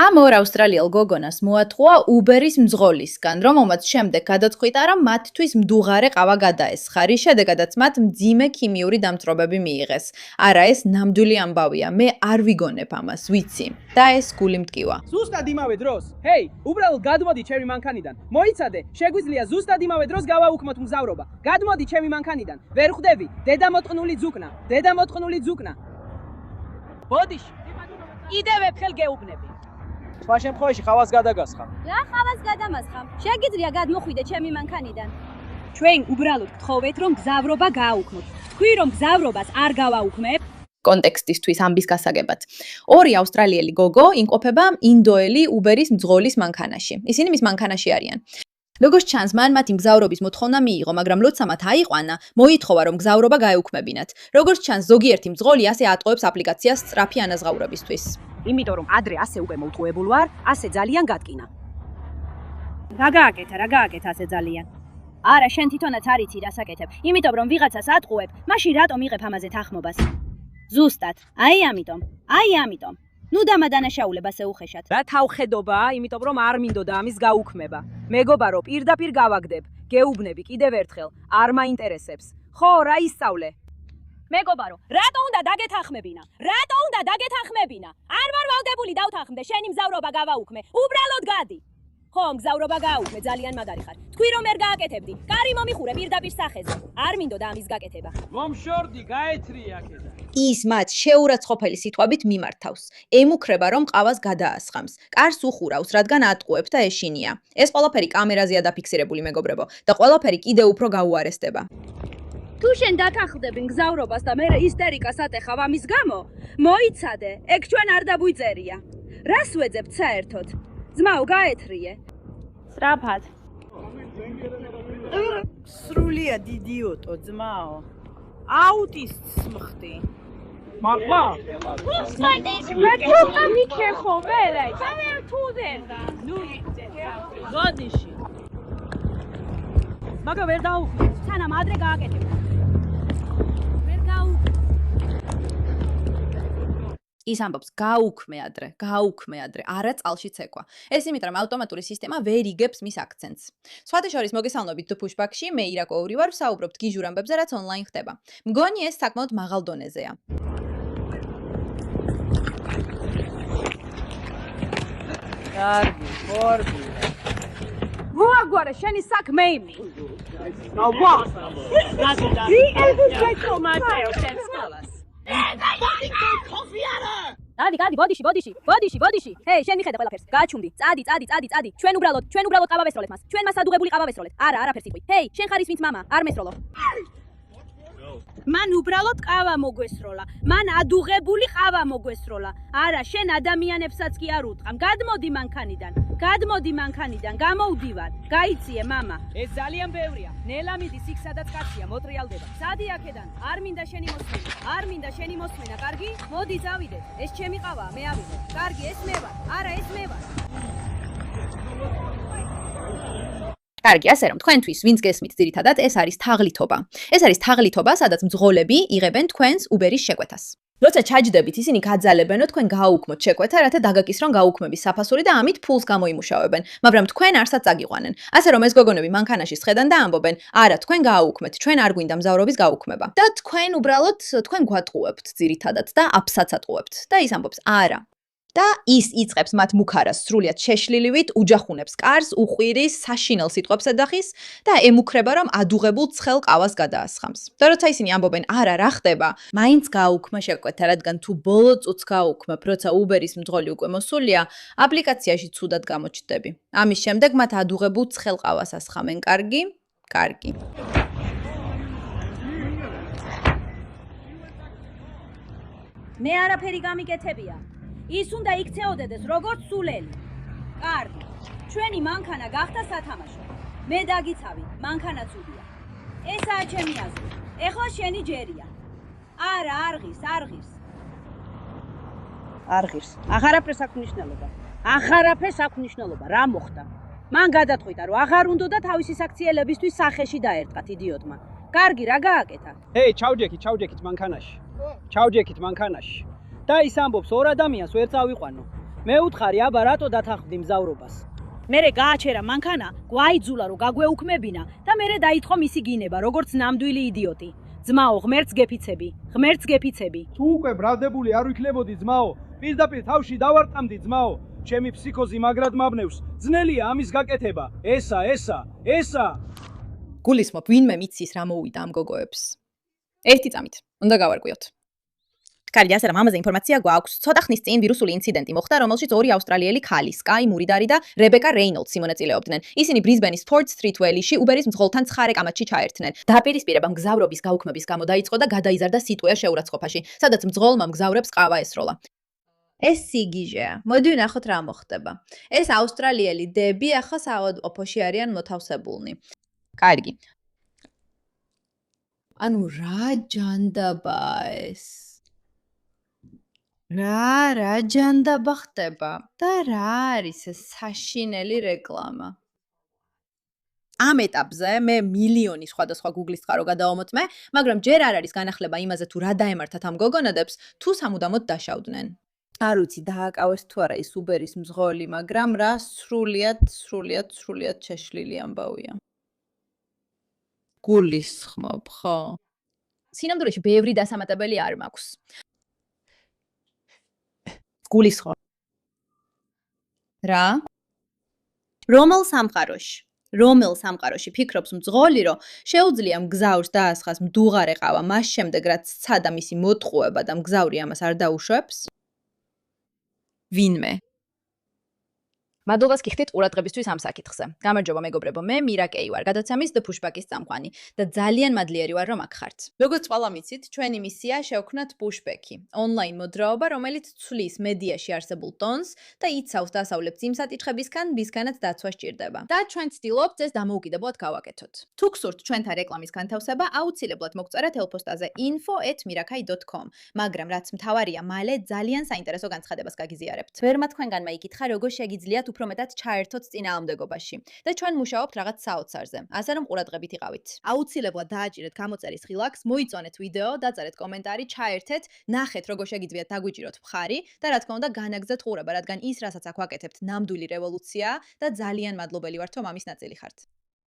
ამ ორ ავსტრალიელ გოგონას მოათხოვა უბერის მძღოლისგან, რომელმაც შემდეგ გადაწყვიტა, რომ მათთვის მდუღარე ყავა გადაესხა, რის შედეგადაც მათ მძიმე ქიმიური დამწრობები მიიღეს. არა, ეს ნამდვილი ამბავია, მე არ ვიგონებ ამას, ვიცი. და ეს გული მტკივა. ზუსტად იმავე დროს. ჰეი, უბრალოდ გადმოდი ჩემი მანქანიდან. მოიცადე, შეგვიძლია ზუსტად იმავე დროს გავაუქმოთ მგზავრობა. გადმოდი ჩემი მანქანიდან. ვერ ხვდები? დედამოტყნული ძუკნა. დედამოტყნული ძუკნა. ბოდიში. კიდევ ეფხელ გეუბნები. სხვა შემთხვევაში ხავას გადაგასხამ. რა ხავას გადამასხამ? შეგიძლია გადმოხვიდე ჩემი მანქანიდან. ჩვენ უბრალოდ გთხოვეთ, რომ გზავრობა გააუქმოთ. თქვი, რომ გზავრობას არ გავაუქმებ. კონტექსტისთვის ამბის გასაგებად. ორი ავსტრალიელი გოგო იმყოფება ინდოელი უბერის მძღოლის მანქანაში. ისინი მის მანქანაში არიან. როგორც ჩანს, მან მათი მგზავრობის მოთხოვნა მიიღო, მაგრამ როცა მათ აიყვანა, მოითხოვა, რომ მგზავრობა გაეუქმებინათ. როგორც ჩანს, ზოგიერთი მძღოლი ასე ატყუებს აპლიკაციას სწრაფი ანაზღაურებისთვის. იმიტომ რომ ადრე ასე უკვე მოუთხოვებულ ვარ, ასე ძალიან გატკინა. რა გააკეთა ასე ძალიან? არა, შენ თვითონაც არ იცი რასაკეთებ. იმიტომ რომ ვიღაცას ატყუებ, მაშინ რატომ იღებ ამაზე თანხმობას? ზუსტად. აი ამიტომ. ნუ დამადანაშაულებას ეუხეშად. რა თავხედობაა, იმიტომ რომ არ მინდოდა ამის გაუქმება. მეგობარო, პირდაპირ გავაგდებ. გეუბნები კიდევ ერთხელ, არ მაინტერესებს. ხო, რა ისწავლე? მეგობარო, რატო უნდა დაგეთანხმებინა? არ ვარ ვალდებული დავთანხმდე, შენი მგზავრობა გავაუქმე. უბრალოდ გადი. ხო, მგზავრობა გააუქმე, ძალიან მაგარი ხარ. თქვი რომ ვერ გააკეთებდი. კარი მომიხურე პირდაპირ სახეზე. არ მინდოდა ამის გაკეთება. მომშორდი, გაეთრი აქედან. ის მათ შეურაცხყოფელი სიტყვებით მიმართავს. ემუქრება, რომ ყავას გადაასხამს. კარს უხურავს, რადგან ატყუებს და ეშინია. ეს ყველაფერი კამერაზეა დაფიქსირებული, მეგობრებო, და ყველაფერი კიდევ უფრო გაუარესდება. თუ შენ დათანხმდები მგზავრობას და მე ისტერიკას ატეხავ ამის გამო, მოიცადე, ეგ ჩვენ არ დაგვიწერია. რას ვეძებთ საერთოდ? ძმაო, გაეთრიე. სწრაფად. სრულიად იდიოტო ძმაო. აუტისტს მხდი. მართლა? გოდიში. მაგა ვერ დაუხმე, სანამ ადრე გააკეთებ. ვერ გაუქმე. ის ამბობს, გაუქმე ადრე, არა წყალში ცეკვა. ეს იმიტომ, რომ ავტომატური სისტემა ვერ იგებს მის აქცენტს. სხვათა შორის მოგესალმებით Pushback-ში, მე ირა კოური ვარ, ვსაუბრობთ გიჟურ ამბებზე, რაც ონლაინ ხდება. მგონი ეს საკმაოდ მაღალ დონეზეა. კარგი, ხორბი. მოაგვარე, შენი საქმე იმი. დადი, ბოდიში. ჰეი, შენ მიხედა ყველაფერს. გააჩუმდი. წადი. ჩვენ უბრალოდ ყავა ვესროლეთ მას. ჩვენ მას ადუღებული ყავა ვესროლეთ. არა, არაფერს იყვი. ჰეი, შენ ხარ ის ვინც მამა, არ მესროლო. მან უბრალოდ ყავა მოგვესროლა. მან ადუღებული ყავა მოგვესროლა. არა, შენ ადამიანებსაც კი არ უტყამ. გადმოდი მანქანიდან, გამოვდივარ. გაიციე, მამა. ეს ძალიან ბევრია. ნელა მიდის იქ, სადაც კაცია, მოტრიალდება. სადი აქედან. არ მინდა შენი მოსმენა, კარგი? მოდი წავიდეთ. ეს ჩემი ყავაა, მე ავიდე. კარგი, ეს მე ვარ. არა, ეს მე ვარ. კარგი, ასე რომ თქვენთვის ვინც გესმით ძირითადად ეს არის თაღლითობა. ეს არის თაღლითობა, სადაც მძღოლები იღებენ თქვენს უბერის შეკვეთას. როცა ჩაჯდებით, ისინი გაძალებენო თქვენ გააუქმოთ შეკვეთა, რათა დაგაკისრონ გაუქმების საფასური და ამით ფულს გამოიმუშავებენ, მაგრამ თქვენ არსად წაგიყვანენ. ასე რომ ეს გოგონები მანქანაში სხედან და ამბობენ, არა, თქვენ გააუქმეთ, ჩვენ არ გვინდა მგზავრობის გაუქმება. და თქვენ უბრალოდ გვატყუებთ ძირითადად და აფსაც ატყუებთ. და ის ამბობს, არა. და ის იწყებს მათ მუქარას სრულიად შეშლილივით, უჯახუნებს კარს, უყვირის, საშინელ სიტყვებს ეძახის და ემუქრება, რომ ადუღებულ ცხელ ყავას გადაასხამს. და როცა ისინი ამბობენ, არა, რა ხდება? მაინც გააუქმა შეკვეთა, რადგან თუ ბოლო წუთს გააუქმებ, როცა უბერის მძღოლი უკვე მოსულია, აპლიკაციაში ცუდად გამოჩნდები. ამის შემდეგ მათ ადუღებულ ცხელ ყავას ასხამენ. კარგი. მე არაფერი გამიკეთებია. ის უნდა იქცეოდედეს როგორც სულელი. კარგი. ჩვენი მანქანა გახდა სათამაშო. მე დაგიცავი, მანქანა ცუდია. ესაა ჩემი აზრი. ეხლა შენი ჯერია. არა, არ ღირს. არ ღირს. აღარაფერს აქვს მნიშვნელობა. რა მოხდა? მან გადაწყვიტა, რომ აღარ უნდოდა თავისი საქციელებისთვის სახეში დაერტყათ იდიოტმა. კარგი, რა გააკეთა? ჰეი, ჩავჯექით მანქანაში. და ის ამბობს, ორ ადამიანს ვერ წავიყვანო. მე უთხარი აბა რატო დათანხმდი მგზავრობას? მერე გააჩერა მანქანა, გვაიძულა რომ გაგვეუქმებინა და მერე დაიწყო მისი გინება, როგორც ნამდვილი იდიოტი. ძმაო, ღმერთს გეფიცები, ღმერთს გეფიცები. თუ უკვე ბრალდებული არ ვიქნებოდი ძმაო, პირდაპირ თავში დავარტყამდი ძმაო. ჩემი ფსიქოზი მაგრად მაბნევს. ძნელია ამის გაკეთება. ესა. გულისხმობ, ვინმე მიცის რა მოუვიდა ამ გოგოებს. ერთი წამით, უნდა გავარკვიოთ. კარგი, ასე რომ ამაზე ინფორმაცია გვაქვს. ცოტა ხნის წინ ვირუსული ინციდენტი მოხდა, რომელშიც ორი ავსტრალიელი ქალი, სკაი მურიდარი და რებეკა რეინოლდსი მონაწილეობდნენ. ისინი ბრიზბენის Ford Street Valley-ში Uber-ის მძღოლთან ცხარე კამათში ჩაერთნენ. დაპირისპირება მგზავრობის გაუქმების გამო დაიწყო და გადაიზარდა სიტუაცია შეურაცხყოფაში, სადაც მძღოლმა მგზავრებს ყავა ესროლა. ეს სიგიჟეა. მოდი ვნახოთ რა მოხდება. ეს ავსტრალიელი დები ახლა საავადმყოფოში არიან მოთავსებულნი. კარგი. ანუ რა ჯანდაბაა ეს? რა ჯანდაბა ხდება და რა არის ეს საშინელი რეკლამა? ამ ეტაპზე მე მილიონი სხვადასხვა Google-ის წყარო გადავამოწმე, მაგრამ ჯერ არ არის განახლება იმაზე თუ რა დაემართათ ამ გოგონადებს, თუ სამუდამოდ დაშავდნენ. არ ვიცი დააკავეს თუ არა ის Uber-ის მძღოლი, მაგრამ რა სრულიად შეშლილი ამბავია. გულისხმობ, ხო? სინამდვილეში ბევრი დასამატებელი არ მაქვს. გულისხმობ. რა? რომელ სამყაროში ფიქრობს მძღოლი, რომ შეუძლია მგზავრს დაასხას მდუღარე ყავა მას შემდეგ, რაც სცადა მისი მოტყუება და მგზავრი ამას არ დაუშვებს? ვინმე. მადლობას გიხდით ყურადღებისთვის ამ საკითხზე. გამარჯობა მეგობრებო, მე მირა კეი ვარ, გადაცემის The Pushback-ის წამყვანი და ძალიან მადლიერი ვარ, რომ აქ ხართ. როგორც ყველა მიცით, ჩვენი მისია შევქმნათ Pushback-ი, ონლაინ მოძრაობა, რომელიც ცვლის მედიაში არსებულ ტონს და იცავს დასავლებს იმ საკითხებისგან, ვისგანაც დაცვა სჭირდება. და ჩვენ ვცდილობთ ეს დამოუკიდებლად გავაკეთოთ. თუ გსურთ ჩვენთან რეკლამის განთავსება, აუცილებლად მოგწერეთ ელფოსტაზე info@mirakai.com, მაგრამ რაც მთავარია, მალე ძალიან საინტერესო განცხადებას გაგიზიარებთ. ვერმა თქვენგანმა იკითხა, როგორ შეგიძლიათ უფრო მეტად ჩაერთოთ წინააღმდეგობაში და ჩვენ მუშაობთ რაღაც საოცარზე. ასე რომ ყურადღებით იყავით. აუცილებლად დააჭირეთ გამოწერის ხილაკს, მოიწონეთ ვიდეო, დაწერეთ კომენტარი, ჩაერთეთ, ნახეთ როგორ შეგიძლიათ დაგვიჭიროთ მხარი და რა თქმა უნდა განაგრძეთ ყურება, რადგან ის, რასაც აქ ვაკეთებთ, ნამდვილი რევოლუციაა და ძალიან მადლობელი ვართ, რომ ამის ნაწილი ხართ.